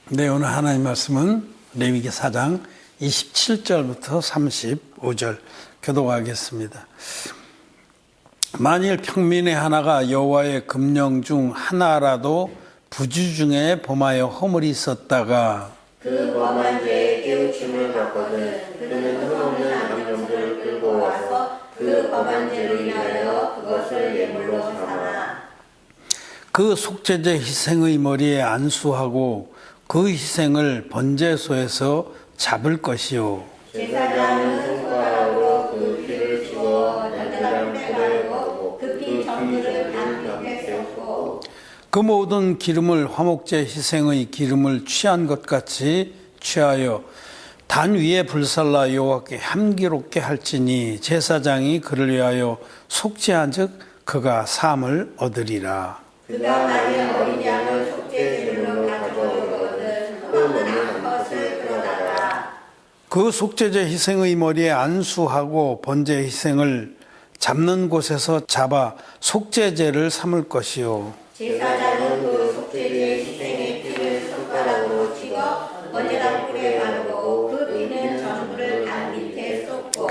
네, 오늘 하나님 말씀은 레위기 4장 27절부터 35절 교독하겠습니다. 만일 평민의 하나가 여호와의 금령 중 하나라도 부주 중에 범하여 허물이 있었다가 그 범한 죄에 깨우침을 받거든 그는 흠없는 암염소를 끌고 와서 그 범한 죄로 인하여 그것을 예물로 삼아 그 속죄제 희생의 머리에 안수하고 그 희생을 번제소에서 잡을 것이요 제사장은 손가락으로 그 피를 집어 날개랑 풀에 넣고 그 피 전부를 단 밑에 쏟고 그 모든 기름을 화목제 희생의 기름을 취한 것 같이 취하여 단 위에 불살라 여호와께 향기롭게 할지니 제사장이 그를 위하여 속죄한즉 그가 사함을 얻으리라. 그가 만일 어린 양을 속죄제물로 가져오거든 흠 없는 암컷을 끌어다가 그 속죄제 희생의 머리에 안수하고 번제 희생을 잡는 곳에서 잡아 속죄제를 삼을 것이요 제사장은 그 속죄제 희생의 피를 손가락으로 집어 번제단 뿔에 바르고 그 피는 전부를 단 밑에 쏟고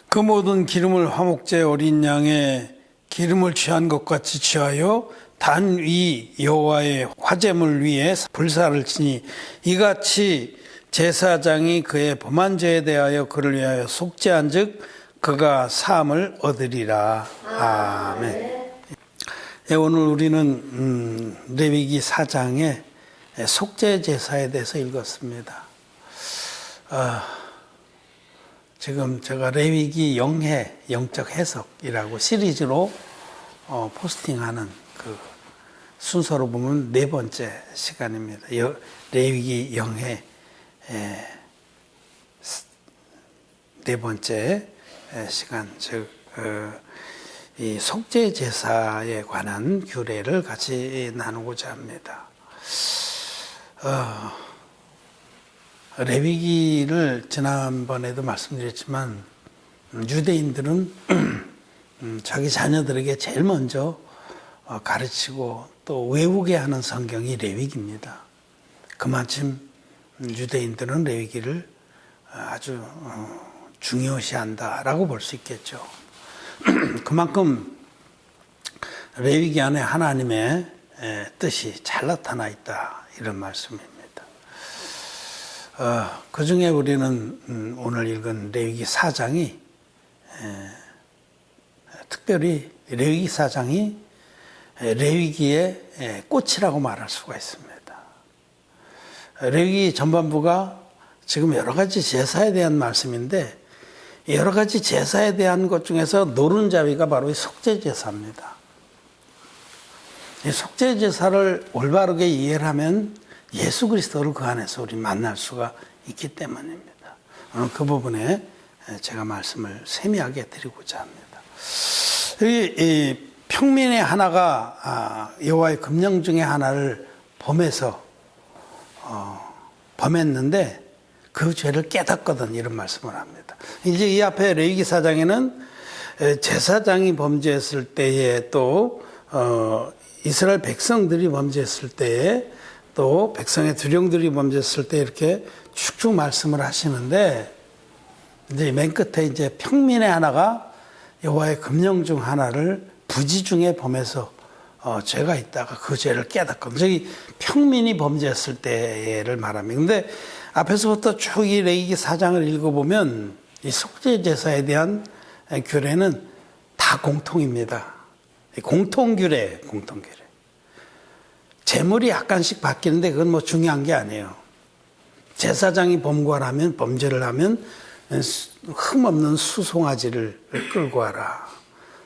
그 모든 기름을 화목제 어린 양의 기름을 취한 것 같이 취하여 단 위 여호와의 화제물 위에 불사를 치니 이같이 제사장이 그의 범한 죄에 대하여 그를 위하여 속죄한즉 그가 사함을 얻으리라. 아멘. 예, 오늘 우리는 레위기 4장의 속죄 제사에 대해서 읽었습니다. 지금 제가 레위기 영해 영적 해석이라고 시리즈로 포스팅하는 그 순서로 보면 네 번째 시간입니다. 레위기 영해 네 번째 시간, 즉 이 속죄 제사에 관한 규례를 같이 나누고자 합니다. 레위기를 지난번에도 말씀드렸지만 유대인들은 자기 자녀들에게 제일 먼저 가르치고 또 외우게 하는 성경이 레위기입니다. 그만큼 유대인들은 레위기를 아주 중요시한다라고 볼 수 있겠죠. 그만큼 레위기 안에 하나님의 뜻이 잘 나타나 있다 이런 말씀입니다. 그 중에 우리는 오늘 읽은 레위기 4장이 특별히 레위기 4장이 레위기의 꽃이라고 말할 수가 있습니다. 레위기 전반부가 지금 여러 가지 제사에 대한 말씀인데 여러 가지 제사에 대한 것 중에서 노른자위가 바로 이 속죄제사입니다. 이 속죄제사를 올바르게 이해를 하면 예수 그리스도를 그 안에서 우리 만날 수가 있기 때문입니다. 오늘 그 부분에 제가 말씀을 세미하게 드리고자 합니다. 이 평민의 하나가 여호와의 금령 중에 하나를 범했는데 그 죄를 깨닫거든 이런 말씀을 합니다. 이제 이 앞에 레위기 4장에는 제사장이 범죄했을 때에 또 이스라엘 백성들이 범죄했을 때에 또 백성의 두령들이 범죄했을 때 이렇게 쭉쭉 말씀을 하시는데 이제 맨 끝에 이제 평민의 하나가 여호와의 금령 중 하나를 부지 중에 범해서 죄가 있다가 그 죄를 깨닫거든. 저기 평민이 범죄했을 때를 말합니다. 근데 앞에서부터 쭉 이 레위기 4장을 읽어보면 이 속죄제사에 대한 규례는 다 공통입니다. 공통규례예요, 공통규례. 제물이 약간씩 바뀌는데 그건 뭐 중요한 게 아니에요. 제사장이 범죄를 하면 흠없는 수송아지를 끌고 와라.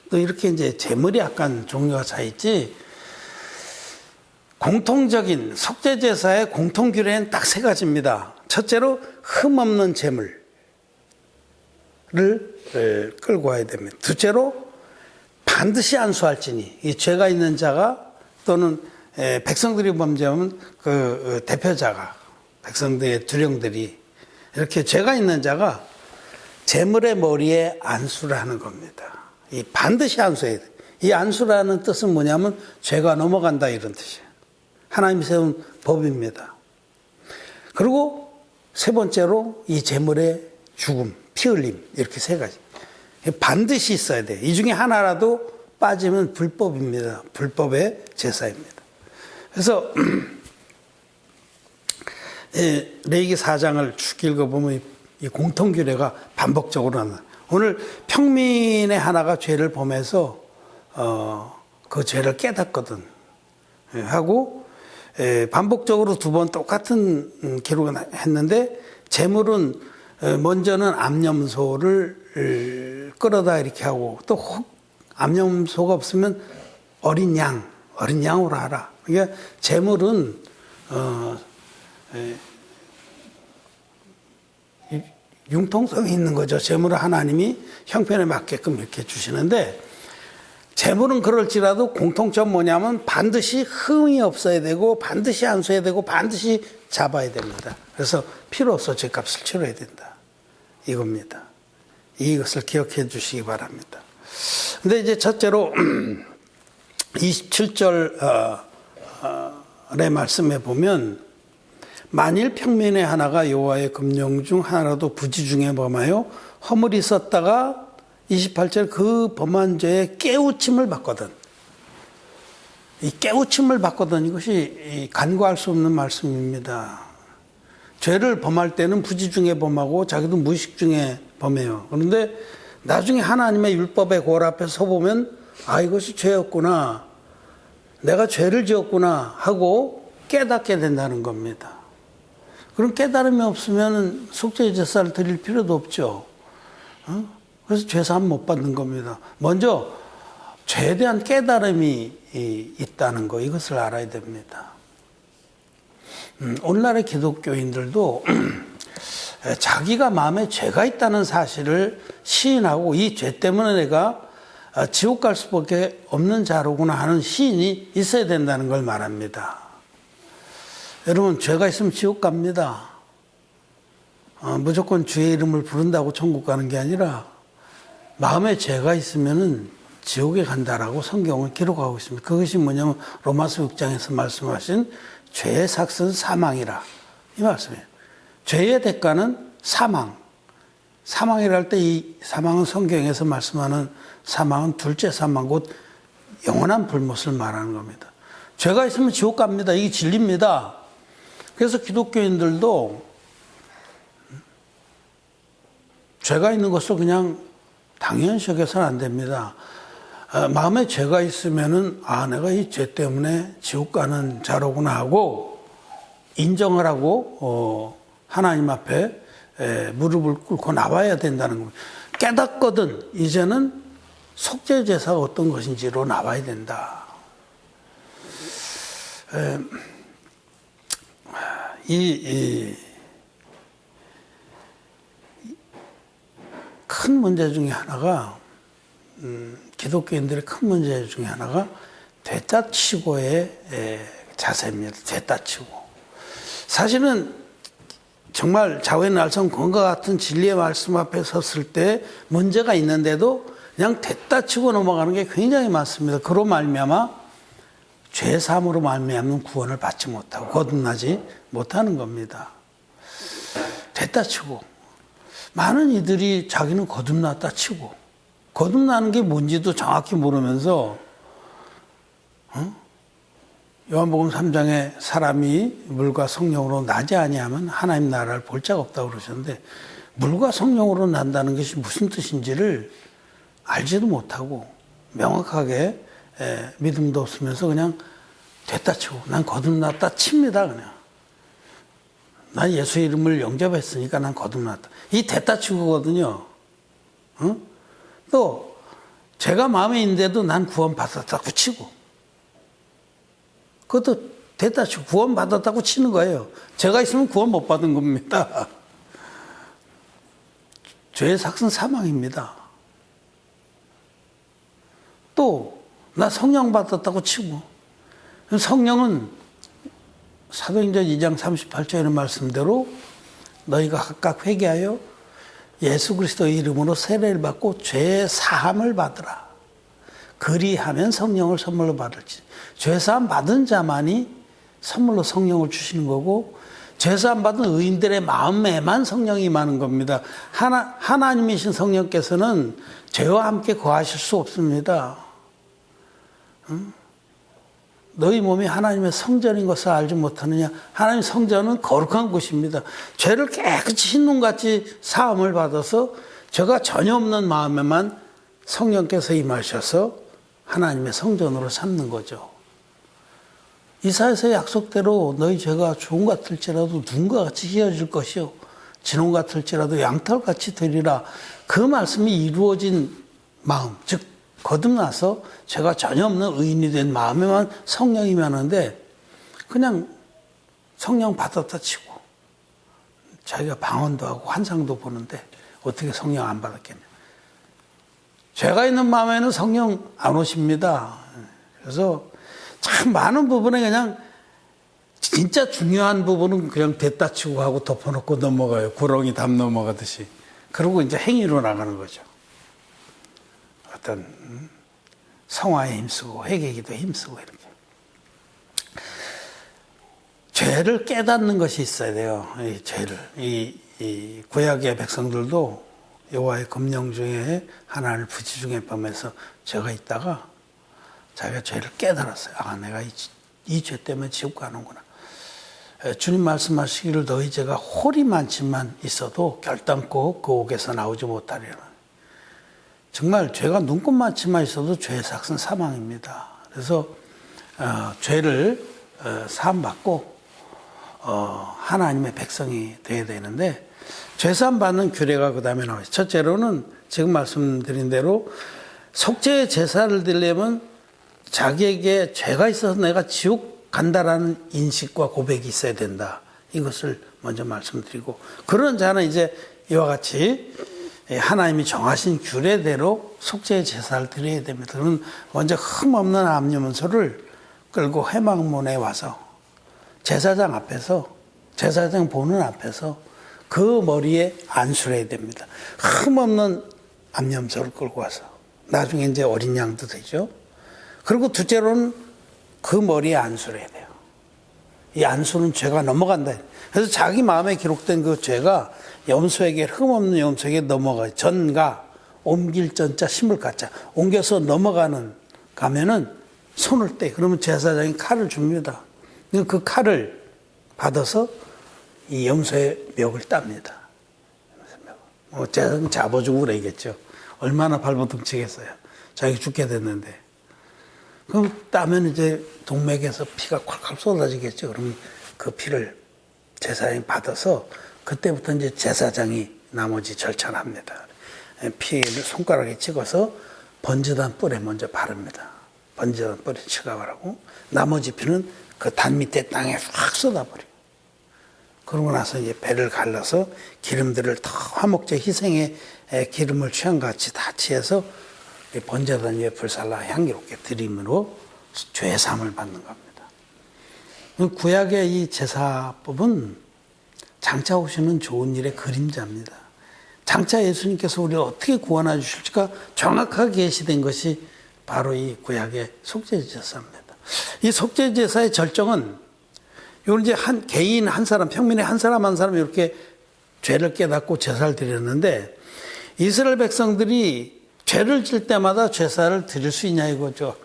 또 이렇게 이제 제물이 약간 종류가 차있지. 공통적인 속죄제사의 공통규례는 딱 세 가지입니다. 첫째로 흠없는 제물을 끌고 와야 됩니다. 둘째로 반드시 안수할지니 이 죄가 있는 자가 또는 백성들이 범죄하면 그 대표자가 백성들의 두령들이 이렇게 죄가 있는 자가 제물의 머리에 안수를 하는 겁니다. 이 반드시 안수해야 돼. 이 안수라는 뜻은 뭐냐면 죄가 넘어간다 이런 뜻이에요. 하나님이 세운 법입니다. 그리고 세 번째로 이 재물의 죽음, 피 흘림, 이렇게 세 가지. 반드시 있어야 돼. 이 중에 하나라도 빠지면 불법입니다. 불법의 제사입니다. 그래서 레위기 4장을 쭉 읽어보면 이 공통규례가 반복적으로 나옵니다. 오늘 평민의 하나가 죄를 범해서 그 죄를 깨닫거든 하고 반복적으로 두 번 똑같은 기록을 했는데 재물은 먼저는 암염소를 끌어다 이렇게 하고 또 암염소가 없으면 어린 양으로 하라. 그러니까 재물은 융통성이 있는 거죠. 재물을 하나님이 형편에 맞게끔 이렇게 주시는데 재물은 그럴지라도 공통점 뭐냐면 반드시 흠이 없어야 되고 반드시 안수해야 되고 반드시 잡아야 됩니다. 그래서 필요없어 죄값을 치러야 된다. 이겁니다. 이것을 기억해 주시기 바랍니다. 근데 이제 첫째로 27절의 말씀에 보면 만일 평민의 하나가 여호와의 금령 중 하나라도 부지 중에 범하여 허물이 있었다가 28절 그 범한 죄에 깨우침을 받거든. 이 깨우침을 받거든 이것이 간과할 수 없는 말씀입니다. 죄를 범할 때는 부지 중에 범하고 자기도 무의식 중에 범해요. 그런데 나중에 하나님의 율법의 고을 앞에 서보면 아 이것이 죄였구나. 내가 죄를 지었구나 하고 깨닫게 된다는 겁니다. 그런 깨달음이 없으면 속죄 제사를 드릴 필요도 없죠. 그래서 죄사함 못 받는 겁니다. 먼저 죄에 대한 깨달음이 있다는 거 이것을 알아야 됩니다. 오늘날의 기독교인들도 자기가 마음에 죄가 있다는 사실을 시인하고 이 죄 때문에 내가 지옥 갈 수밖에 없는 자로구나 하는 시인이 있어야 된다는 걸 말합니다. 여러분 죄가 있으면 지옥 갑니다. 무조건 주의 이름을 부른다고 천국 가는 게 아니라 마음에 죄가 있으면은 지옥에 간다라고 성경은 기록하고 있습니다. 그것이 뭐냐면 로마서 6장에서 말씀하신 죄의 삭은 사망이라 이 말씀이에요. 죄의 대가는 사망. 사망이라 할 때 이 사망은 성경에서 말씀하는 사망은 둘째 사망 곧 영원한 불못을 말하는 겁니다. 죄가 있으면 지옥 갑니다. 이게 진리입니다. 그래서 기독교인들도 죄가 있는 것을 그냥 당연시 여겨서는 안 됩니다. 마음에 죄가 있으면은 아 내가 이 죄 때문에 지옥 가는 자로구나 하고 인정을 하고 하나님 앞에 무릎을 꿇고 나와야 된다는 겁니다. 깨닫거든 이제는 속죄 제사가 어떤 것인지로 나와야 된다. 큰 문제 중에 하나가 기독교인들의 큰 문제 중에 하나가 되따치고의 자세입니다. 되따치고. 사실은 정말 자원날성 권과 같은 진리의 말씀 앞에 섰을 때 문제가 있는데도 그냥 되따치고 넘어가는 게 굉장히 많습니다. 그로 말미암아 죄사함으로 말미암는 구원을 받지 못하고 거듭나지 못하는 겁니다. 되따치고 많은 이들이 자기는 거듭났다 치고 거듭나는 게 뭔지도 정확히 모르면서 요한복음 3장에 사람이 물과 성령으로 나지 아니하면 하나님 나라를 볼 자가 없다고 그러셨는데 물과 성령으로 난다는 것이 무슨 뜻인지를 알지도 못하고 명확하게 믿음도 없으면서 그냥 됐다 치고 난 거듭났다 칩니다. 그냥 난 예수 이름을 영접했으니까 난 거듭났다. 이 됐다 치고거든요. 또 제가 마음에 있는데도 난 구원 받았다고 치고 그것도 됐다 치고 구원 받았다고 치는 거예요. 제가 있으면 구원 못 받은 겁니다. 죄의 삭은 사망입니다. 또 나 성령 받았다고 치고 성령은 사도행전 2장 38절의 말씀대로 너희가 각각 회개하여 예수 그리스도의 이름으로 세례를 받고 죄 사함을 받으라. 그리하면 성령을 선물로 받을지. 죄 사함 받은 자만이 선물로 성령을 주시는 거고 제사 받은 의인들의 마음에만 성령이 임하는 겁니다. 하나님이신 성령께서는 죄와 함께 거하실 수 없습니다. 너희 몸이 하나님의 성전인 것을 알지 못하느냐? 하나님의 성전은 거룩한 곳입니다. 죄를 깨끗이 흰눈같이 사함을 받아서 죄가 전혀 없는 마음에만 성령께서 임하셔서 하나님의 성전으로 삼는 거죠. 이사야서의 약속대로 너희 죄가 주홍 같을지라도 눈과 같이 희어질 것이요 진홍 같을지라도 양털같이 되리라. 그 말씀이 이루어진 마음, 즉 거듭나서 죄가 전혀 없는 의인이 된 마음에만 성령이 임하는데 그냥 성령 받았다 치고 자기가 방언도 하고 환상도 보는데 어떻게 성령 안 받았겠냐. 죄가 있는 마음에는 성령 안 오십니다. 그래서 참 많은 부분에 그냥 진짜 중요한 부분은 그냥 됐다 치고 하고 덮어놓고 넘어가요. 구렁이 담 넘어가듯이. 그러고 이제 행위로 나가는 거죠. 어떤 성화에 힘쓰고 회개기도에 힘쓰고 이렇게. 죄를 깨닫는 것이 있어야 돼요. 이 죄를. 이 구약의 백성들도 여호와의 금령 중에 하나를 부지중에 범해서 죄가 있다가 자기가 죄를 깨달았어요. 아, 내가 이 죄 때문에 지옥 가는구나. 주님 말씀하시기를 너희 죄가 홀이 많지만 있어도 결단코 그 옥에서 나오지 못하리라. 정말 죄가 눈꽃만치만 있어도 죄의 삭은 사망입니다. 그래서 죄를 사함받고 하나님의 백성이 되어야 되는데 죄사함 받는 규례가 그 다음에 나와요. 첫째로는 지금 말씀드린 대로 속죄의 제사를 드리려면 자기에게 죄가 있어서 내가 지옥 간다라는 인식과 고백이 있어야 된다. 이것을 먼저 말씀드리고 그런 자는 이제 이와 같이 하나님이 정하신 규례대로 속죄의 제사를 드려야 됩니다. 그러면 먼저 흠없는 암염소를 끌고 회막문에 와서 제사장 앞에서 제사장 보는 앞에서 그 머리에 안수를 해야 됩니다. 흠없는 암염소를 끌고 와서 나중에 이제 어린 양도 되죠. 그리고 둘째로는 그 머리에 안수를 해야 돼요. 이 안수는 죄가 넘어간다. 그래서 자기 마음에 기록된 그 죄가 염소에게 흠없는 염소에게 넘어가요. 전가 옮길 전자 심을 가자 옮겨서 넘어가는 가면은 손을 떼. 그러면 제사장이 칼을 줍니다. 그 칼을 받아서 이 염소의 멱을 땁니다. 제사장 잡아주고 그러겠죠. 얼마나 발버둥치겠어요. 자기 죽게 됐는데. 그럼 따면 이제 동맥에서 피가 콸콸 쏟아지겠죠. 그럼 그 피를 제사장이 받아서 그때부터 이제 제사장이 나머지 절차를 합니다. 피를 손가락에 찍어서 번제단 뿔에 먼저 바릅니다. 번제단 뿔에 치가바라고 나머지 피는 그 단 밑에 땅에 확 쏟아버려요. 그러고 나서 이제 배를 갈라서 기름들을 다 화목제 희생의 기름을 취한같이 다 취해서 번제단 위에 불살라 향기롭게 드림으로 죄사함을 받는 겁니다. 구약의 이 제사법은 장차 오시는 좋은 일의 그림자입니다. 장차 예수님께서 우리를 어떻게 구원해 주실지가 정확하게 계시된 것이 바로 이 구약의 속죄제사입니다. 이 속죄제사의 절정은 이건 이제 한 개인 한 사람, 평민의 한 사람 한 사람 이렇게 죄를 깨닫고 제사를 드렸는데 이스라엘 백성들이 죄를 질 때마다 제사를 드릴 수 있냐 이거죠.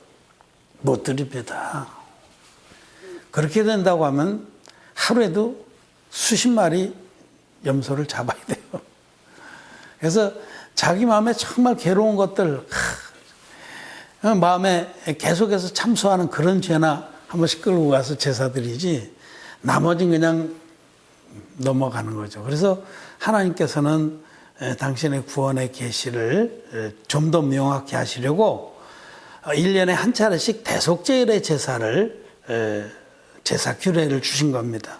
못 드립니다. 그렇게 된다고 하면 하루에도 수십 마리 염소를 잡아야 돼요. 그래서 자기 마음에 정말 괴로운 것들, 마음에 계속해서 참소하는 그런 죄나 한 번씩 끌고 가서 제사 드리지 나머지는 그냥 넘어가는 거죠. 그래서 하나님께서는 당신의 구원의 계시를 좀 더 명확히 하시려고 1년에 한 차례씩 대속제일의 제사를 제사 규례를 주신 겁니다.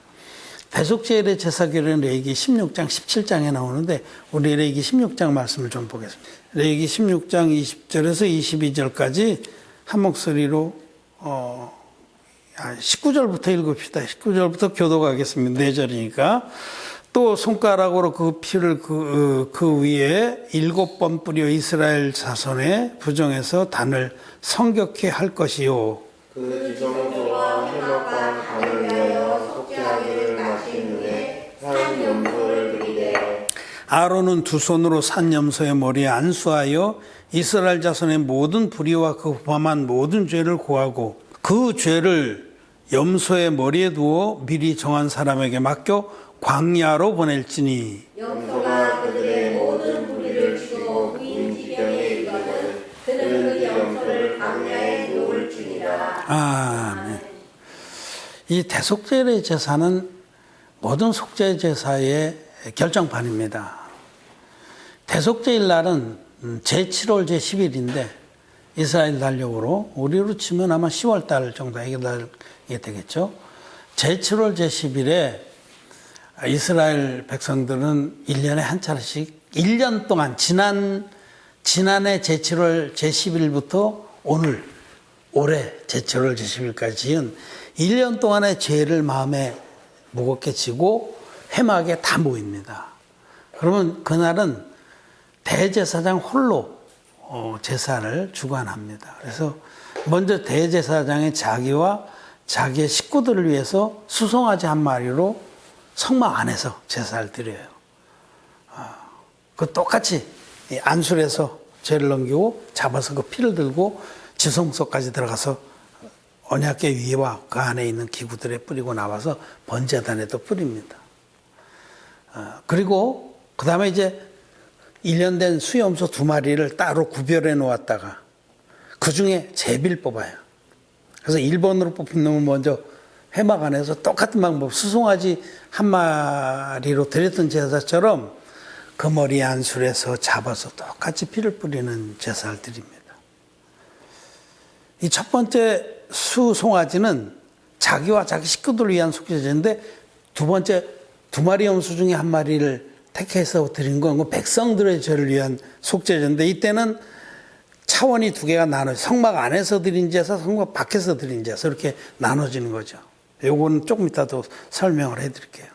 대속제일의 제사 규례는 레위기 16장 17장에 나오는데 우리 레위기 16장 말씀을 좀 보겠습니다. 레위기 16장 20절에서 22절까지 한 목소리로 19절부터 읽읍시다. 19절부터 교독하겠습니다. 4절이니까. 또 손가락으로 그 피를 그 위에 7번 뿌려 이스라엘 자손의 부정에서 단을 성격케 할 것이요. 그 지성소와 회막과 단을 위하여 속죄하기를 마친 후에 아론은 두 손으로 산 염소의 머리에 안수하여 이스라엘 자손의 모든 불의와 그 범한 모든 죄를 고하고 그 죄를 염소의 머리에 두어 미리 정한 사람에게 맡겨 광야로 보낼지니 염소가 그들의 모든 불의를 치고 부인지경에 이르거든 그는 그 염소를 광야에 놓을지니라. 아멘. 이 대속죄의 제사는 모든 속죄 제사의 결정판입니다. 대속죄일 날은 제7월 제10일인데 이스라엘 달력으로 우리로 치면 아마 10월 달 정도 이게 되겠죠. 제7월 제10일에 이스라엘 백성들은 1년에 한 차례씩 1년 동안 지난해 제7월 제10일부터 올해 제7월 제10일까지 지은 1년 동안의 죄를 마음에 무겁게 지고 회막에 다 모입니다. 그러면 그날은 대제사장 홀로 제사를 주관합니다. 그래서 먼저 대제사장이 자기와 자기의 식구들을 위해서 수송아지 한 마리로 성막 안에서 제사를 드려요. 그 똑같이 안술에서 죄를 넘기고 잡아서 그 피를 들고 지성소까지 들어가서 언약궤 위와 그 안에 있는 기구들에 뿌리고 나와서 번제단에도 뿌립니다. 그리고 그 다음에 이제 1년 된 수염소 2마리를 따로 구별해 놓았다가 그 중에 제비를 뽑아요. 그래서 1번으로 뽑힌 놈을 먼저 회막 안에서 똑같은 방법, 수송아지 한 마리로 드렸던 제사처럼 그 머리 안술에서 잡아서 똑같이 피를 뿌리는 제사를 드립니다. 이 첫 번째 수송아지는 자기와 자기 식구들을 위한 속죄제인데 두 번째 2마리 염소 중에 한 마리를 택해서 드린 건 백성들의 죄를 위한 속죄제인데 이때는 차원이 두 개가 나눠 성막 안에서 드린 제사, 성막 밖에서 드린 제사 이렇게 나눠지는 거죠. 요거는 조금 이따 더 설명을 해드릴게요.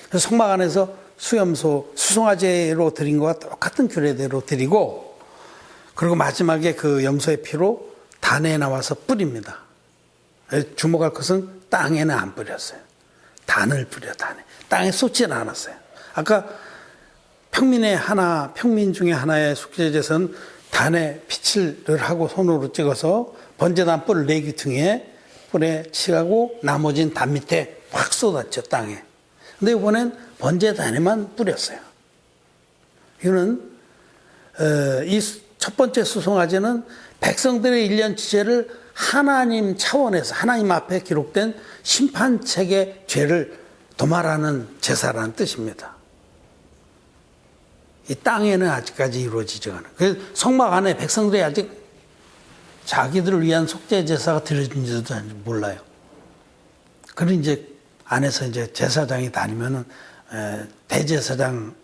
그래서 성막 안에서 수염소, 수송아지로 드린 거와 똑같은 규례대로 드리고 그리고 마지막에 그 염소의 피로 단에 나와서 뿌립니다. 주목할 것은 땅에는 안 뿌렸어요. 단을 뿌려, 단에. 땅에 쏟지는 않았어요. 아까 평민 중에 하나의 속죄제사는 단에 피칠을 하고 손으로 찍어서 번제단 뿔을 4귀퉁이에 뿔에 칠하고 나머지는 단 밑에 확 쏟았죠, 땅에. 근데 이번엔 번제단에만 뿌렸어요. 이거는 이 첫 번째 수송아지는 백성들의 1년 지죄를 하나님 차원에서 하나님 앞에 기록된 심판책의 죄를 도말하는 제사라는 뜻입니다. 이 땅에는 아직까지 이루어지지 않아요. 그래서 성막 안에 백성들이 아직 자기들을 위한 속죄 제사가 드려진지도 몰라요. 그리고 이제 안에서 이제 제사장이 다니면은 대제사장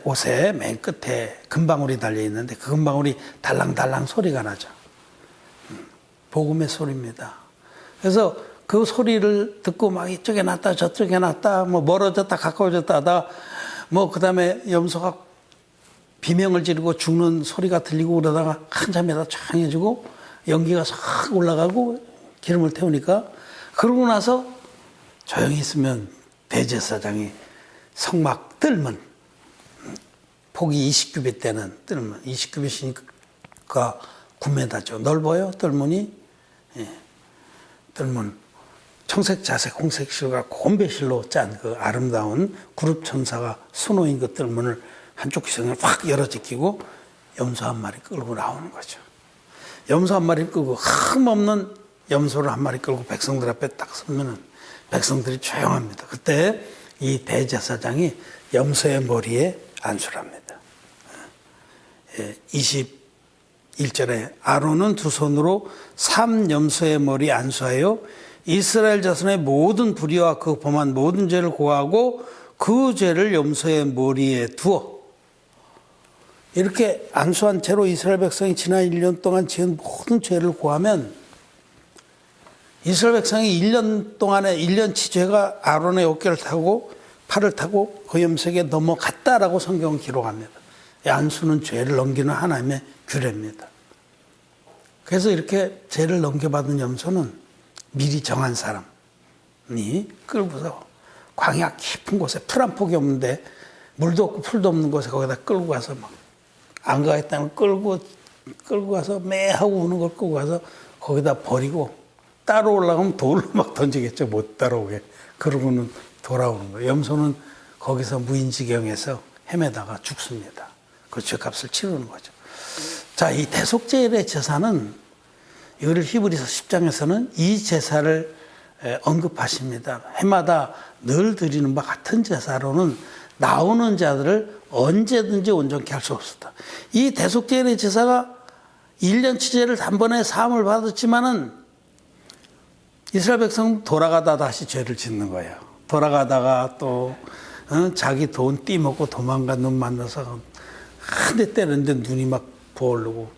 옷에 맨 끝에 금방울이 달려 있는데 그 금방울이 달랑달랑 소리가 나죠. 복음의 소리입니다. 그래서 그 소리를 듣고 막 이쪽에 놨다 저쪽에 놨다 뭐 멀어졌다 가까워졌다 하다 뭐 그다음에 염소가 비명을 지르고 죽는 소리가 들리고 그러다가 한참 있다가 조용해지고 연기가 싹 올라가고 기름을 태우니까 그러고 나서 조용히 있으면 대제사장이 성막 뜰문 폭이 20규빗 되는 뜰문 20규빗이니까 9m죠. 넓어요 뜰문이. 예. 뜰문 청색 자색 홍색 실과 곰배실로 짠 그 아름다운 그룹 천사가 수놓인 그 뜰문을 한쪽 기성을 확 열어제끼고 염소 한 마리 끌고 나오는 거죠. 염소 한 마리 끌고 흠없는 염소를 한 마리 끌고 백성들 앞에 딱 서면은 백성들이 조용합니다. 그때 이 대제사장이 염소의 머리에 안수를 합니다. 21절에 아론은 두 손으로 3염소의 머리 안수하여 이스라엘 자손의 모든 불의와 그 범한 모든 죄를 고하고 그 죄를 염소의 머리에 두어 이렇게 안수한 채로 이스라엘 백성이 지난 1년 동안 지은 모든 죄를 고하면 이스라엘 백성이 1년 동안에 1년치 죄가 아론의 어깨를 타고 팔을 타고 그 염소에게 넘어갔다라고 성경은 기록합니다. 안수는 죄를 넘기는 하나님의 규례입니다. 그래서 이렇게 죄를 넘겨받은 염소는 미리 정한 사람이 끌고서 광야 깊은 곳에 풀 한 폭이 없는데 물도 없고 풀도 없는 곳에 거기다 끌고 가서 막 안 가겠다는 끌고 가서 매하고 우는 걸 끌고 가서 거기다 버리고 따로 올라가면 돌로 막 던지겠죠. 못 따라오게. 그러고는 돌아오는 거예요. 염소는 거기서 무인지경에서 헤매다가 죽습니다. 그 죄값을 치르는 거죠. 자, 이 대속제일의 제사는 이거를 히브리서 10장에서는 이 제사를 언급하십니다. 해마다 늘 드리는 바 같은 제사로는 나오는 자들을 언제든지 온전케 할 수 없었다. 이 대속제일의 제사가 1년치 죄를 단번에 사함을 받았지만은 이스라엘 백성은 돌아가다 다시 죄를 짓는 거예요. 돌아가다가 또 자기 돈 띠먹고 도망간 놈 만나서 한 대 때렸는데 눈이 막 부어오르고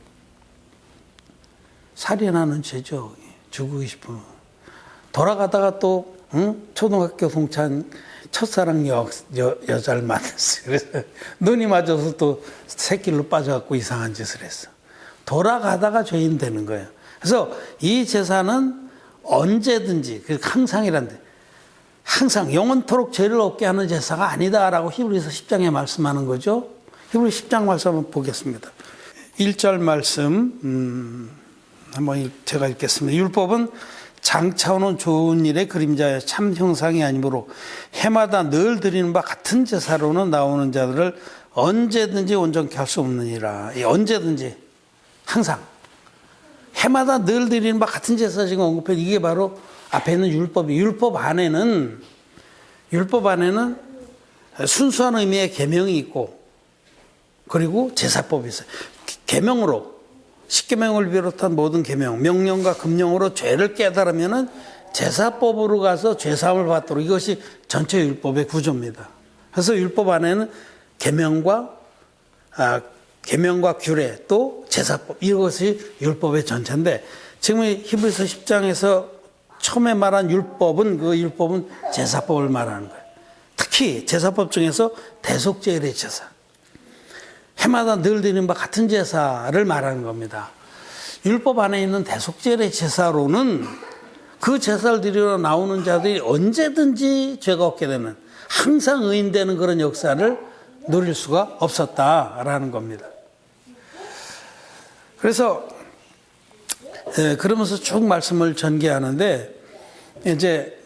살인하는 죄죠. 죽이고 싶으면. 돌아가다가 또 초등학교 동창 첫사랑 여자를 만났어요. 그래서 눈이 맞아서 또 새길로 빠져갖고 이상한 짓을 했어. 돌아가다가 죄인 되는 거예요. 그래서 이 제사는 언제든지, 항상이란데, 항상 영원토록 죄를 없게 하는 제사가 아니다라고 히브리서 10장에 말씀하는 거죠. 히브리 10장 말씀 한번 보겠습니다. 1절 말씀, 한번 제가 읽겠습니다. 율법은 장차오는 좋은 일의 그림자여 참 형상이 아니므로 해마다 늘 드리는 바 같은 제사로는 나오는 자들을 언제든지 온전케 할 수 없느니라. 언제든지, 항상. 해마다 늘 드리는 바 같은 제사 지금 언급해. 이게 바로 앞에 있는 율법이. 율법 안에는 순수한 의미의 계명이 있고, 그리고 제사법이 있어요. 계명으로, 십계명을 비롯한 모든 계명, 명령과 금령으로 죄를 깨달으면은 제사법으로 가서 죄사함을 받도록, 이것이 전체 율법의 구조입니다. 그래서 율법 안에는 계명과 규례 또 제사법, 이것이 율법의 전체인데, 지금 히브리서 10장에서 처음에 말한 율법은 제사법을 말하는 거예요. 특히 제사법 중에서 대속제일의 제사, 해마다 늘 드리는 바 같은 제사를 말하는 겁니다. 율법 안에 있는 대속제일의 제사로는 그 제사를 드리러 나오는 자들이 언제든지 죄가 없게 되는, 항상 의인되는 그런 역사를 누릴 수가 없었다라는 겁니다. 그래서 그러면서 쭉 말씀을 전개하는데, 이제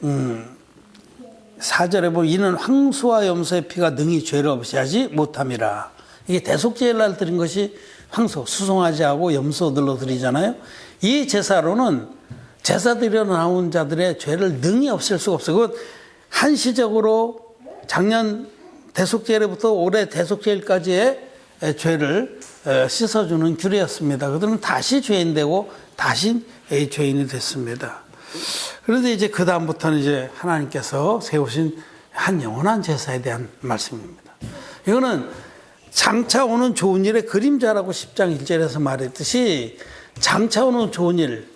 4절에 보면 이는 황소와 염소의 피가 능히 죄를 없이 하지 못함이라. 이게 대속제일 날 드린 것이 황소, 수송아지하고 염소들로 드리잖아요. 이 제사로는 제사 드리러 나온 자들의 죄를 능히 없앨 수가 없어요. 그건 한시적으로 작년 대속제일부터 올해 대속제일까지의 죄를 씻어주는 규례였습니다. 그들은 다시 죄인 되고 다시 죄인이 됐습니다. 그런데 이제 그 다음부터는 이제 하나님께서 세우신 한 영원한 제사에 대한 말씀입니다. 이거는 장차 오는 좋은 일의 그림자라고 10장 1절에서 말했듯이, 장차 오는 좋은 일,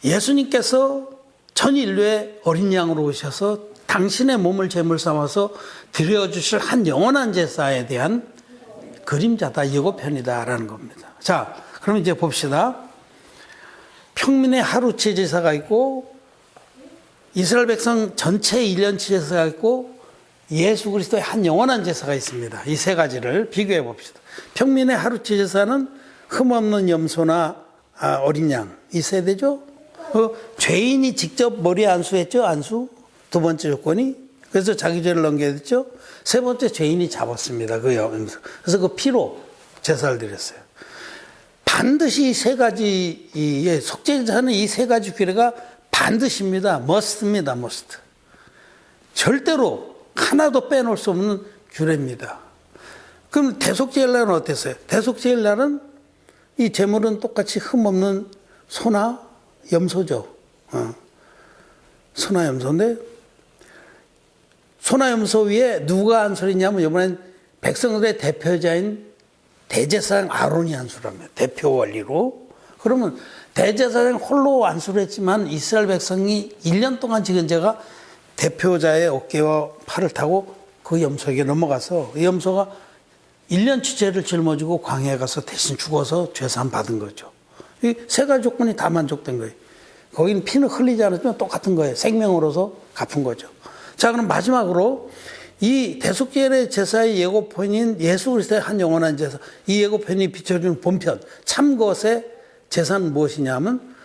예수님께서 전 인류의 어린 양으로 오셔서 당신의 몸을 제물 삼아서 드려주실 한 영원한 제사에 대한 그림자다, 예고편이다라는 겁니다. 자, 그럼 이제 봅시다. 평민의 하루치 제사가 있고, 이스라엘 백성 전체의 1년치 제사가 있고, 예수 그리스도의 한 영원한 제사가 있습니다. 이 세 가지를 비교해 봅시다. 평민의 하루치 제사는 흠없는 염소나 어린 양, 이 세대죠. 죄인이 직접 머리에 안수했죠. 안수. 두 번째 조건이. 그래서 자기 죄를 넘겨야 됐죠. 세 번째, 죄인이 잡았습니다. 그 염소. 그래서 그 피로 제사를 드렸어요. 반드시 이 세 가지, 속죄제사는 이 세 가지 규례가 반드시입니다. must입니다. must. 절대로 하나도 빼놓을 수 없는 규례입니다. 그럼 대속제일날은 어땠어요? 대속제일날은 이 제물은 똑같이 흠없는 소나 염소죠. 소나 염소인데, 소나 염소 위에 누가 안수했냐면 이번엔 백성들의 대표자인 대제사장 아론이 안수랍니다. 대표 원리로. 그러면 대제사장 홀로 안수를 했지만 이스라엘 백성이 1년 동안 지은 죄가 대표자의 어깨와 팔을 타고 그 염소에게 넘어가서, 이 염소가 1년치 죄를 짊어지고 광야에 가서 대신 죽어서 죄사함 받은 거죠. 이 세 가지 조건이 다 만족된 거예요. 거기는 피는 흘리지 않았지만 똑같은 거예요. 생명으로서 갚은 거죠. 자, 그럼 마지막으로 이 대속죄의 제사의 예고편인 예수 그리스도의 한 영원한 제사, 이 예고편이 비춰주는 본편, 참 것의 제사는 무엇이냐면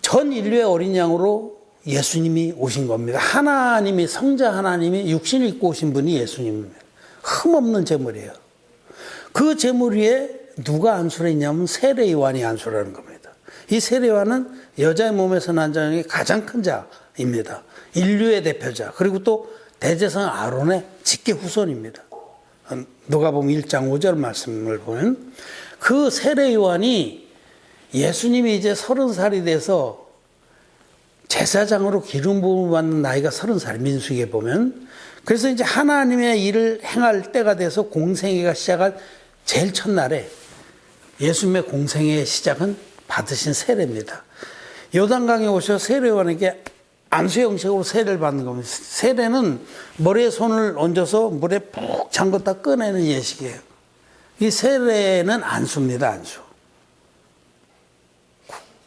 전 인류의 어린 양으로 예수님이 오신 겁니다. 하나님이, 성자 하나님이 육신을 입고 오신 분이 예수님입니다. 흠없는 제물이에요. 그 제물 위에 누가 안수를 했냐면 세례 요한이 안수를 하는 겁니다. 이 세례 요한은 여자의 몸에서 난 자 중에 가장 큰 자입니다. 인류의 대표자. 그리고 또 대제사장 아론의 직계 후손입니다. 누가복음 1장 5절 말씀을 보면 그 세례 요한이 예수님이 이제 30살이 돼서 제사장으로 기름 부음을 받는 나이가 30살, 민수기에 보면. 그래서 이제 하나님의 일을 행할 때가 돼서 공생애가 시작한 제일 첫날에 예수님의 공생애의 시작은 받으신 세례입니다. 요단강에 오셔 세례 요한에게 안수 형식으로 세례를 받는 겁니다. 세례는 머리에 손을 얹어서 물에 푹 잠궜다 꺼내는 예식이에요. 이 세례는 안수입니다, 안수.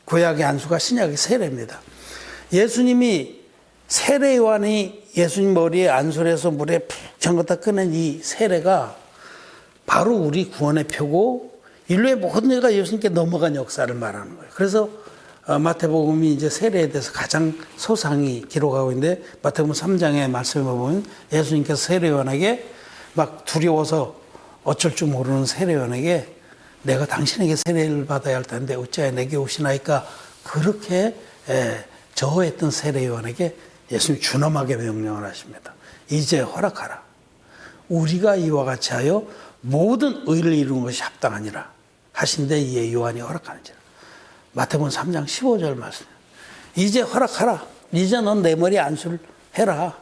구약의 안수가 신약의 세례입니다. 예수님이 세례 요한이 예수님 머리에 안수를 해서 물에 푹 잠궜다 꺼낸 이 세례가 바로 우리 구원의 표고 인류의 모든 죄가 예수님께 넘어간 역사를 말하는 거예요. 그래서 마태복음이 이제 세례에 대해서 가장 소상히 기록하고 있는데 마태복음 3장의 말씀을 보면 예수님께서 세례 요한에게 막 두려워서 어쩔 줄 모르는 세례 요한에게 내가 당신에게 세례를 받아야 할 텐데 어찌하여 내게 오시나이까 그렇게 저어했던 세례 요한에게 예수님이 준엄하게 명령을 하십니다. 이제 허락하라. 우리가 이와 같이 하여 모든 의를 이루는 것이 합당하니라 하신데 이에 요한이 허락하는지라. 마태복음 3장 15절 말씀. 이제 허락하라. 이제 넌 내 머리에 안수를 해라.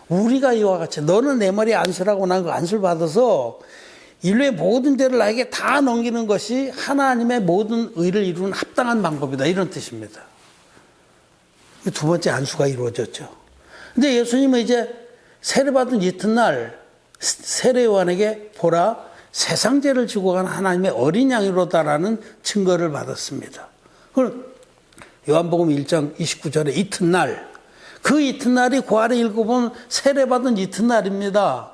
우리가 이와 같이 너는 내 머리에 안수라고 난 그 안수를 받아서 인류의 모든 죄를 나에게 다 넘기는 것이 하나님의 모든 의를 이루는 합당한 방법이다. 이런 뜻입니다. 두 번째 안수가 이루어졌죠. 근데 예수님은 이제 세례받은 이튿날 세례 요한에게 보라 세상 죄를 지고 간 하나님의 어린 양이로다라는 증거를 받았습니다. 요한복음 1장 29절에 이튿날, 그 이튿날이 고아를 읽어보면 세례받은 이튿날입니다.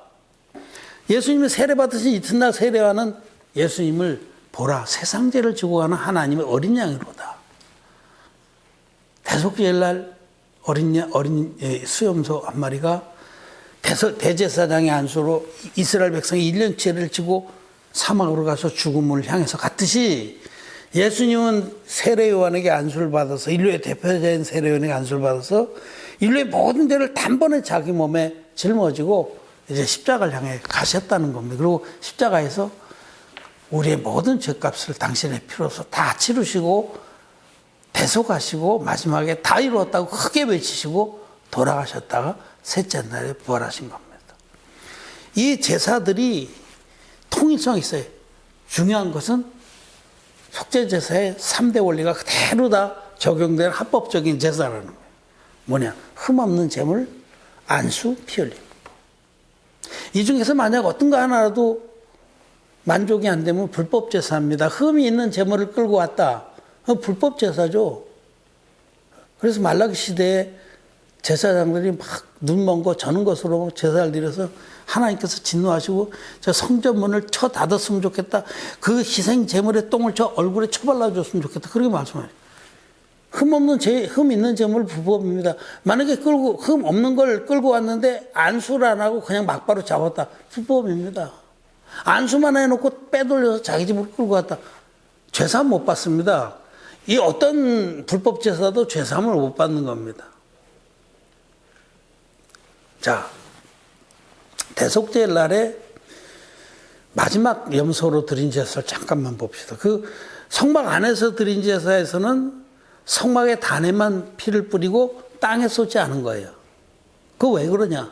예수님이 세례받으신 이튿날 세례 요한은 예수님을 보라 세상 죄를 지고 가는 하나님의 어린 양이로다. 대속죄일 날 어린 수염소 한 마리가 대제사장의 안수로 이스라엘 백성이 1년치를 지고 사막으로 가서 죽음을 향해서 갔듯이 예수님은 세례 요한에게 안수를 받아서 인류의 대표자인 세례 요한에게 안수를 받아서 인류의 모든 죄를 단번에 자기 몸에 짊어지고 이제 십자가를 향해 가셨다는 겁니다. 그리고 십자가에서 우리의 모든 죄값을 당신의 피로서 다 치르시고 대속하시고 마지막에 다 이루었다고 크게 외치시고 돌아가셨다가 셋째 날에 부활하신 겁니다. 이 제사들이 통일성이 있어요. 중요한 것은 속죄제사의 3대 원리가 그대로 다 적용되는 합법적인 제사라는 거예요. 뭐냐? 흠없는 제물, 안수, 피 흘림. 이 중에서 만약 어떤 거 하나라도 만족이 안 되면 불법 제사입니다. 흠이 있는 제물을 끌고 왔다. 불법 제사죠. 그래서 말라기 시대에 제사장들이 막 눈 먼 거 저는 것으로 제사를 드려서 하나님께서 진노하시고 저 성전문을 쳐 닫았으면 좋겠다. 그 희생 제물의 똥을 저 얼굴에 쳐발라 줬으면 좋겠다. 그렇게 말씀해요. 흠 있는 제물 불법입니다. 만약에 흠 없는 걸 끌고 왔는데 안수를 안 하고 그냥 막바로 잡았다. 불법입니다. 안수만 해놓고 빼돌려서 자기 집으로 끌고 갔다. 죄사함 못 받습니다. 이 어떤 불법 제사도 죄사함을 못 받는 겁니다. 자, 대속죄일 날에 마지막 염소로 드린 제사를 잠깐만 봅시다. 그 성막 안에서 드린 제사에서는 성막의 단에만 피를 뿌리고 땅에 쏟지 않은 거예요. 그거 왜 그러냐?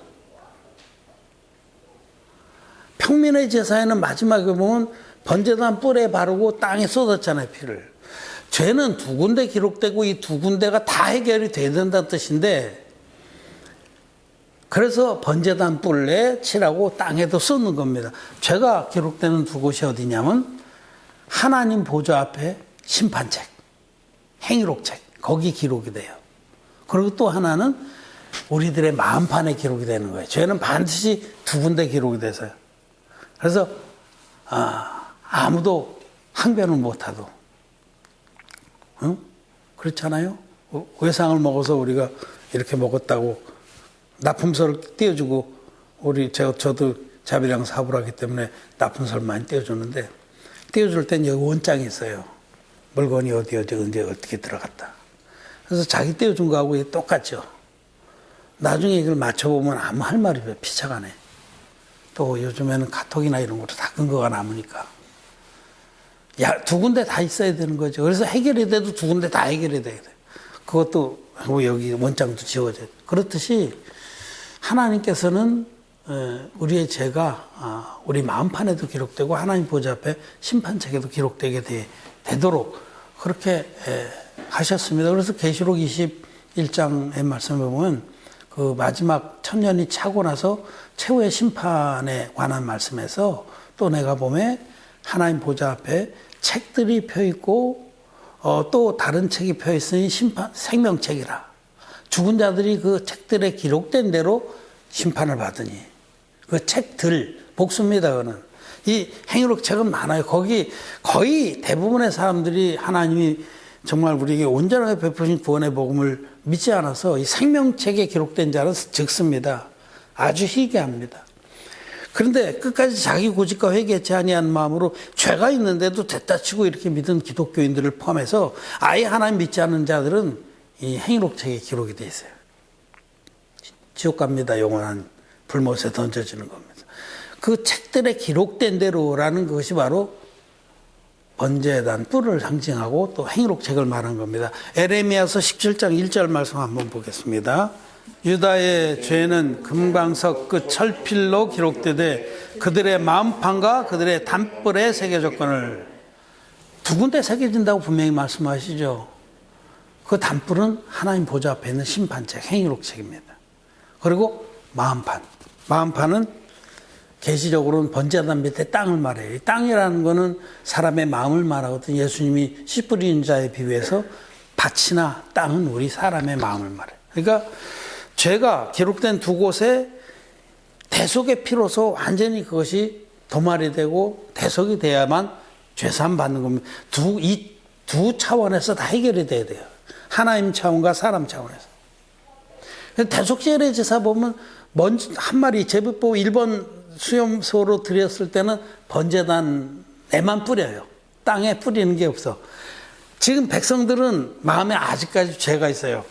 평민의 제사에는 마지막에 보면 번제단 뿔에 바르고 땅에 쏟았잖아요, 피를. 죄는 두 군데 기록되고 이 두 군데가 다 해결이 돼야 된다는 뜻인데 그래서 번제단 뿔에 칠하고 땅에도 쏟는 겁니다. 죄가 기록되는 두 곳이 어디냐면 하나님 보좌 앞에 심판책, 행위록책 거기 기록이 돼요. 그리고 또 하나는 우리들의 마음판에 기록이 되는 거예요. 죄는 반드시 두 군데 기록이 돼서요. 그래서 아무도 항변을 못하도, 응? 그렇잖아요. 외상을 먹어서 우리가 이렇게 먹었다고 납품서를 띄워주고, 저도 자비랑 사부를 하기 때문에 납품서를 많이 띄워주는데, 띄워줄 땐 여기 원장이 있어요. 물건이 어디 언제 어떻게 들어갔다. 그래서 자기 띄워준 거하고 똑같죠. 나중에 이걸 맞춰보면 아무 할 말이 없어요. 피차가네. 또 요즘에는 카톡이나 이런 것도 다 근거가 남으니까. 두 군데 다 있어야 되는 거죠. 그래서 해결이 돼도 두 군데 다 해결이 돼야 돼요. 그것도 여기 원장도 지워져요. 그렇듯이 하나님께서는 우리의 죄가 우리 마음판에도 기록되고 하나님 보좌 앞에 심판책에도 기록되게 되도록 그렇게 하셨습니다. 그래서 계시록 21장의 말씀을 보면 그 마지막 천년이 차고 나서 최후의 심판에 관한 말씀에서 또 내가 보면 하나님 보좌 앞에 책들이 펴 있고 또 다른 책이 펴 있으니 생명책이라. 죽은 자들이 그 책들에 기록된 대로 심판을 받으니 그 책들 복수입니다. 그거는 이 행위록 책은 많아요. 거기 거의 대부분의 사람들이 하나님이 정말 우리에게 온전하게 베푸신 구원의 복음을 믿지 않아서 이 생명책에 기록된 자는 적습니다. 아주 희귀합니다. 그런데 끝까지 자기 고집과 회개치 아니한 마음으로 죄가 있는데도 됐다 치고 이렇게 믿은 기독교인들을 포함해서 아예 하나님 믿지 않는 자들은 이 행위록 책에 기록이 돼 있어요. 지옥 갑니다. 영원한 불못에 던져지는 겁니다. 그 책들에 기록된 대로라는 것이 바로 번제단 뿔을 상징하고 또 행위록 책을 말한 겁니다. 에레미야서 17장 1절 말씀 한번 보겠습니다. 유다의 죄는 금광석 그 철필로 기록되되 그들의 마음판과 그들의 단뿔에 새겨졌거늘. 두 군데 새겨진다고 분명히 말씀하시죠. 그 단뿔은 하나님 보좌 앞에 있는 심판책, 행위록 책입니다. 그리고 마음판은 계시적으로는 번제단 밑에 땅을 말해요. 이 땅이라는 거는 사람의 마음을 말하거든요. 예수님이 씨 뿌리는 자에 비유해서 밭이나 땅은 우리 사람의 마음을 말해요. 그러니까 죄가 기록된 두 곳에 대속의 피로서 완전히 그것이 도말이 되고 대속이 돼야만 죄사함 받는 겁니다. 이 두 차원에서 다 해결이 돼야 돼요. 하나님 차원과 사람 차원에서. 대속제례 제사 보면 먼저 한 마리 제비뽑 1번 수염소로 드렸을 때는 번제단에만 뿌려요. 땅에 뿌리는 게 없어. 지금 백성들은 마음에 아직까지 죄가 있어요.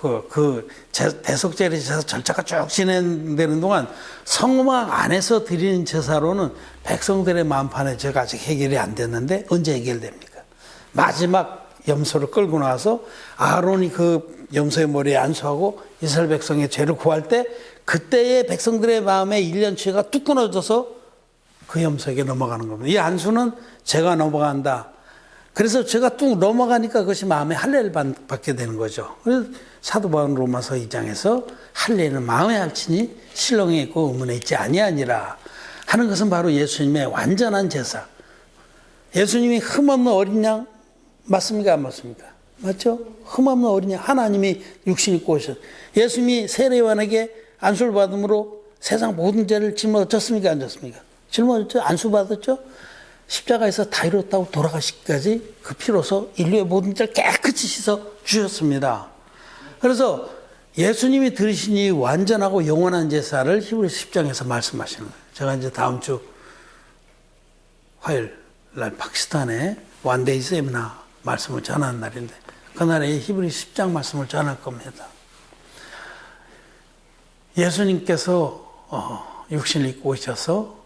대속제례 제사 절차가 쭉 진행되는 동안 성막 안에서 드리는 제사로는 백성들의 마음판에 죄가 아직 해결이 안 됐는데 언제 해결됩니까? 마지막 염소를 끌고 나와서 아론이 그 염소의 머리에 안수하고 이스라엘 백성의 죄를 구할 때 그때의 백성들의 마음에 1년치가 뚝 끊어져서 그 염소에게 넘어가는 겁니다. 이 안수는 죄가 넘어간다. 그래서 죄가 뚝 넘어가니까 그것이 마음에 할례를 받게 되는 거죠. 그래서 사도 바울 로마서 2장에서 할례는 마음에 할지니 실렁에 있고 의문에 있지 아니하니라 하는 것은 바로 예수님의 완전한 제사. 예수님이 흠없는 어린 양 맞습니까? 안 맞습니까? 맞죠? 흠없는 어린 양 하나님이 육신 입고 오셨어요. 예수님이 세례요한에게 안수를 받음으로 세상 모든 죄를 짊어졌습니까? 안 졌습니까? 짊어졌죠? 안수 받았죠? 십자가에서 다 이뤘다고 돌아가시기까지 그 피로서 인류의 모든 죄를 깨끗이 씻어 주셨습니다. 그래서 예수님이 들으신 이 완전하고 영원한 제사를 히브리서 10장에서 말씀하시는 거예요. 제가 이제 다음 주 화요일 날 파키스탄에 원데이 세미나 말씀을 전하는 날인데 그날에 히브리서 10장 말씀을 전할 겁니다. 예수님께서 육신을 입고 오셔서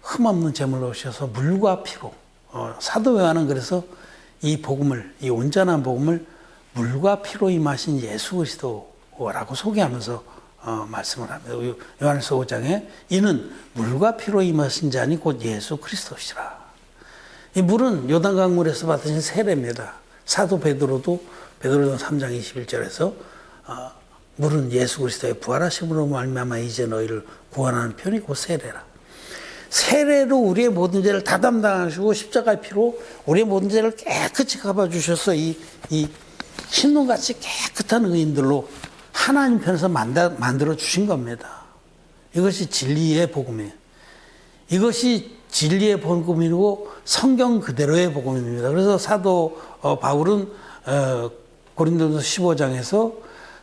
흠없는 제물로 오셔서 물과 피로 사도 요한은 그래서 이 복음을 이 온전한 복음을 물과 피로 임하신 예수 그리스도라고 소개하면서 말씀을 합니다. 요한일서 5장에 이는 물과 피로 임하신 자니 곧 예수 그리스도시라. 이 물은 요단강물에서 받으신 세례입니다. 사도 베드로도 베드로전 3장 21절에서 물은 예수 그리스도의 부활하심으로 말미암아 이제 너희를 구원하는 편이 곧 세례라. 세례로 우리의 모든 죄를 다 담당하시고 십자가의 피로 우리의 모든 죄를 깨끗이 갚아주셔서 이 흰눈같이 깨끗한 의인들로 하나님 편에서 만들어 주신 겁니다. 이것이 진리의 복음이에요. 이것이 진리의 복음이고 성경 그대로의 복음입니다. 그래서 사도 바울은 고린도서 15장에서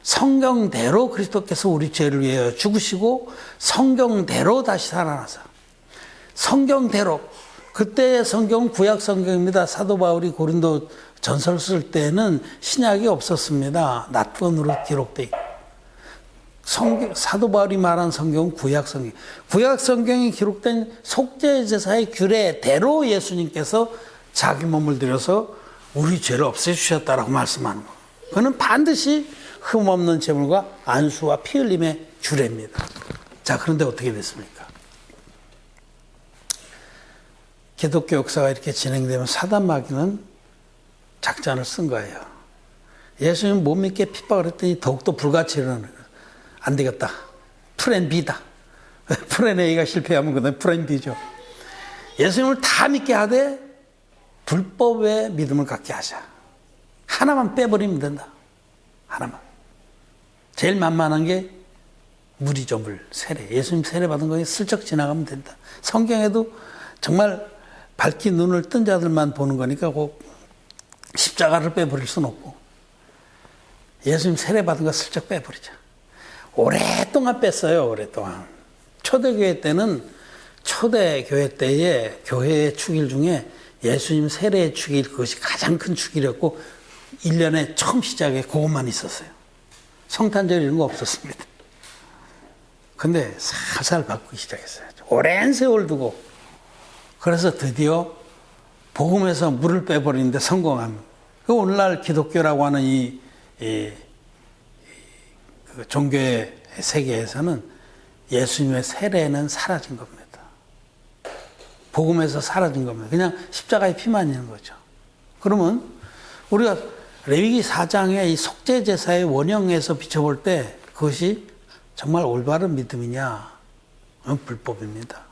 성경대로 그리스도께서 우리 죄를 위하여 죽으시고 성경대로 다시 살아나서 성경대로 그때의 성경은 구약 성경입니다. 사도 바울이 고린도 전설 쓸 때는 신약이 없었습니다. 낫번으로 기록돼 있고 사도 바울이 말한 성경은 구약 성경. 구약 성경이 기록된 속죄 제사의 규례대로 예수님께서 자기 몸을 들여서 우리 죄를 없애주셨다라고 말씀하는 거예요. 그는 반드시 흠없는 제물과 안수와 피 흘림의 규례입니다. 자, 그런데 어떻게 됐습니까? 기독교 역사가 이렇게 진행되면 사단 마귀는 작전을 쓴 거예요. 예수님 못 믿게 핍박을 했더니 더욱더 불같이 일어나는 거예요. 안 되겠다. 플랜 B다. 플랜 A가 실패하면 그다음에 플랜 B죠. 예수님을 다 믿게 하되 불법의 믿음을 갖게 하자. 하나만 빼버리면 된다. 하나만. 제일 만만한 게 물이죠, 물. 세례. 예수님 세례 받은 거에 슬쩍 지나가면 된다. 성경에도 정말 밝게 눈을 뜬 자들만 보는 거니까 꼭 십자가를 빼버릴 수는 없고 예수님 세례 받은 거 슬쩍 빼버리자. 오랫동안 뺐어요. 오랫동안. 초대교회 때는 초대교회 때의 교회의 축일 중에 예수님 세례의 축일 그것이 가장 큰 축일이었고 1년에 처음 시작에 그것만 있었어요. 성탄절 이런 거 없었습니다. 근데 살살 바꾸기 시작했어요. 오랜 세월 두고 그래서 드디어 복음에서 물을 빼버리는데 성공합니다. 오늘날 기독교라고 하는 그 종교의 세계에서는 예수님의 세례는 사라진 겁니다. 복음에서 사라진 겁니다. 그냥 십자가의 피만 있는 거죠. 그러면 우리가 레위기 4장의 이 속죄 제사의 원형에서 비춰볼 때 그것이 정말 올바른 믿음이냐? 불법입니다.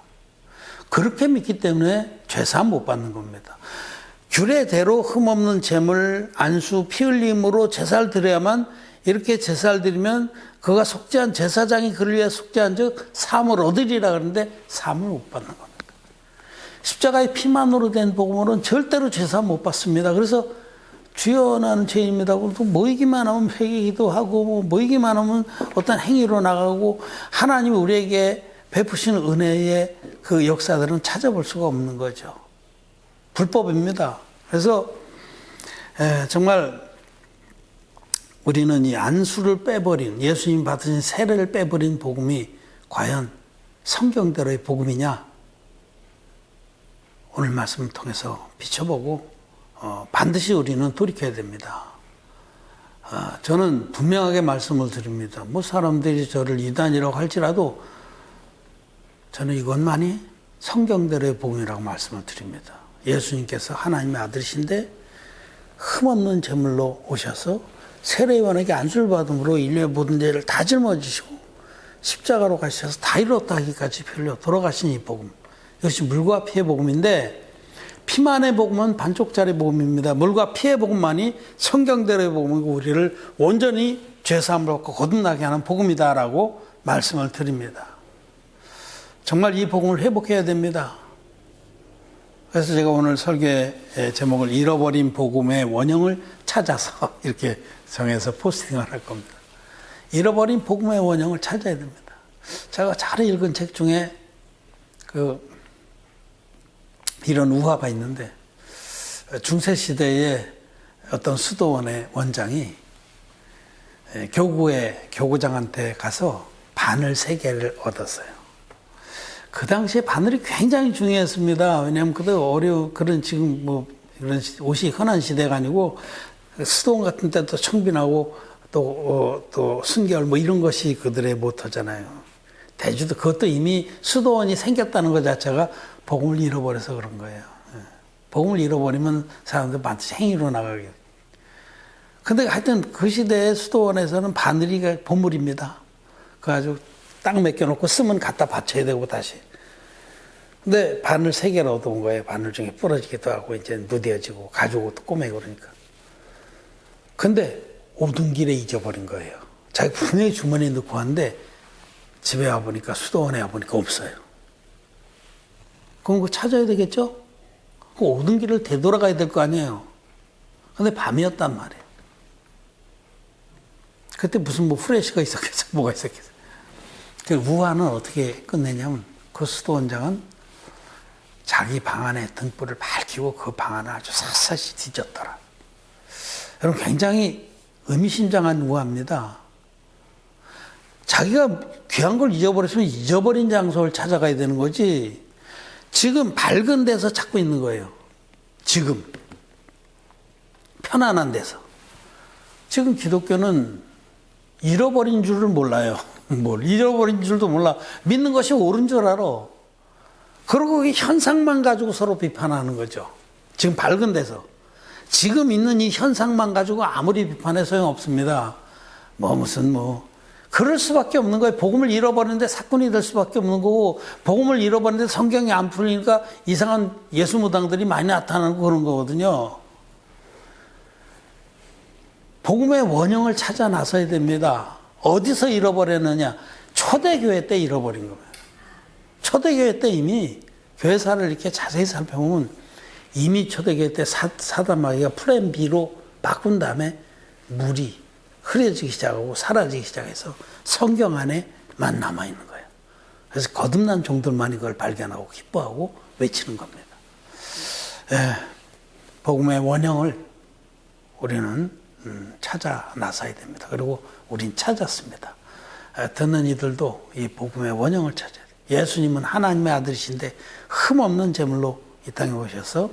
그렇게 믿기 때문에 죄사함 못 받는 겁니다. 규례대로 흠없는 제물, 안수, 피 흘림으로 제사를 드려야만 이렇게 제사를 드리면 그가 속죄한 제사장이 그를 위해 속죄한 즉 사함을 얻으리라 그러는데 사함을 못 받는 겁니다. 십자가의 피만으로 된 복음으로는 절대로 제사 못 받습니다. 그래서 주여 나는 죄인입니다 하고 또 모이기만 하면 회개기도 하고 모이기만 하면 어떤 행위로 나가고 하나님이 우리에게 베푸시는 은혜의 그 역사들은 찾아볼 수가 없는 거죠. 불법입니다. 그래서 정말 우리는 이 안수를 빼버린 예수님 받으신 세례를 빼버린 복음이 과연 성경대로의 복음이냐? 오늘 말씀을 통해서 비춰보고 반드시 우리는 돌이켜야 됩니다. 저는 분명하게 말씀을 드립니다. 뭐 사람들이 저를 이단이라고 할지라도 저는 이것만이 성경대로의 복음이라고 말씀을 드립니다. 예수님께서 하나님의 아들이신데 흠없는 제물로 오셔서 세례요한에게 안수를 받음으로 인류의 모든 죄를 다 짊어지시고 십자가로 가셔서 다 이뤘다 하기까지 별로 돌아가신 이 복음. 이것이 물과 피의 복음인데 피만의 복음은 반쪽짜리 복음입니다. 물과 피의 복음만이 성경대로의 복음이고 우리를 온전히 죄사함을 받고 거듭나게 하는 복음이다라고 말씀을 드립니다. 정말 이 복음을 회복해야 됩니다. 그래서 제가 오늘 설교의 제목을 잃어버린 복음의 원형을 찾아서 이렇게 정해서 포스팅을 할 겁니다. 잃어버린 복음의 원형을 찾아야 됩니다. 제가 잘 읽은 책 중에 이런 우화가 있는데 중세시대에 어떤 수도원의 원장이 교구장한테 가서 바늘 3개를 얻었어요. 그 당시에 바늘이 굉장히 중요했습니다. 왜냐하면 그런 지금 뭐 이런 옷이 흔한 시대가 아니고 수도원 같은 데도 청빈하고 또 순결 뭐 이런 것이 그들의 모토잖아요. 대주도 그것도 이미 수도원이 생겼다는 것 자체가 복음을 잃어버려서 그런 거예요. 복음을 잃어버리면 사람들 반드시 행위로 나가게 돼요. 근데 하여튼 그 시대의 수도원에서는 바늘이 보물입니다. 그래가지고 딱 맡겨놓고 쓰면 갖다 바쳐야 되고 다시. 근데 바늘 3개를 얻어온 거예요. 바늘 중에 부러지기도 하고 이제 무뎌지고 가지고 또 꼬매고 그러니까. 근데 오던 길에 잊어버린 거예요. 자기 분명히 주머니에 넣고 왔는데 집에 와보니까 수도원에 와보니까 없어요. 그럼 그거 찾아야 되겠죠? 그 오던 길을 되돌아가야 될 거 아니에요. 근데 밤이었단 말이에요. 그때 무슨 뭐 후레쉬가 있었겠어? 뭐가 있었겠어? 그 우화는 어떻게 끝내냐면 그 수도원장은 자기 방 안에 등불을 밝히고 그 방 안을 아주 샅샅이 뒤졌더라. 여러분 굉장히 의미심장한 우화입니다. 자기가 귀한 걸 잊어버렸으면 잊어버린 장소를 찾아가야 되는 거지. 지금 밝은 데서 찾고 있는 거예요. 지금. 편안한 데서. 지금 기독교는 잃어버린 줄을 몰라요. 뭘 잃어버린 줄도 몰라. 믿는 것이 옳은 줄 알아. 그리고 이 현상만 가지고 서로 비판하는 거죠. 지금 밝은 데서. 지금 있는 이 현상만 가지고 아무리 비판해 소용없습니다. 그럴 수밖에 없는 거예요. 복음을 잃어버리는데 사건이 될 수밖에 없는 거고, 복음을 잃어버리는데 성경이 안 풀리니까 이상한 예수 무당들이 많이 나타나고 그런 거거든요. 복음의 원형을 찾아 나서야 됩니다. 어디서 잃어버렸느냐? 초대교회 때 잃어버린 거예요. 초대교회 때 이미 교회사를 이렇게 자세히 살펴보면 이미 초대교회 때 사단마귀가 플랜 B로 바꾼 다음에 물이 흐려지기 시작하고 사라지기 시작해서 성경 안에만 남아있는 거예요. 그래서 거듭난 종들만 이걸 발견하고 기뻐하고 외치는 겁니다. 복음의 원형을 우리는 찾아 나서야 됩니다. 그리고 우린 찾았습니다. 듣는 이들도 이 복음의 원형을 찾아야 돼요. 예수님은 하나님의 아들이신데 흠없는 제물로 이 땅에 오셔서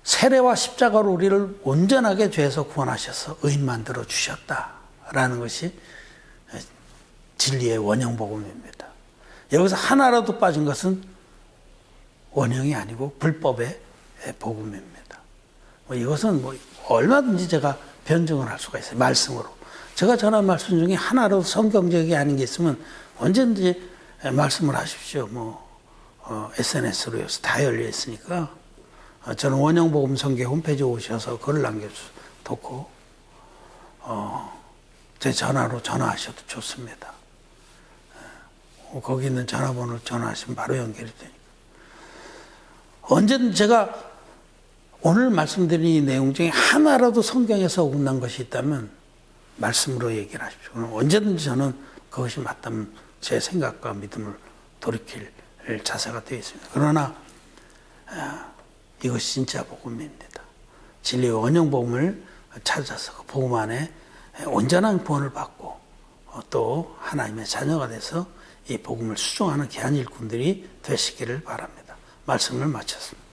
세례와 십자가로 우리를 온전하게 죄에서 구원하셔서 의인 만들어 주셨다라는 것이 진리의 원형 복음입니다. 여기서 하나라도 빠진 것은 원형이 아니고 불법의 복음입니다. 이것은 얼마든지 제가 변증을 할 수가 있어요. 말씀으로. 제가 전한 말씀 중에 하나라도 성경적이 아닌 게 있으면 언제든지 말씀을 하십시오. SNS로 해서 다 열려 있으니까. 저는 원형복음 성계 홈페이지에 오셔서 글을 남겨놓고 제 전화로 전화하셔도 좋습니다. 거기 있는 전화번호를 전화하시면 바로 연결이 되니까. 언제든 제가 오늘 말씀드린 이 내용 중에 하나라도 성경에서 어긋난 것이 있다면 말씀으로 얘기를 하십시오. 언제든지 저는 그것이 맞다면 제 생각과 믿음을 돌이킬 자세가 되어 있습니다. 그러나 이것이 진짜 복음입니다. 진리의 원형 복음을 찾아서 그 복음 안에 온전한 구원을 받고 또 하나님의 자녀가 돼서 이 복음을 수종하는 귀한 일꾼들이 되시기를 바랍니다. 말씀을 마쳤습니다.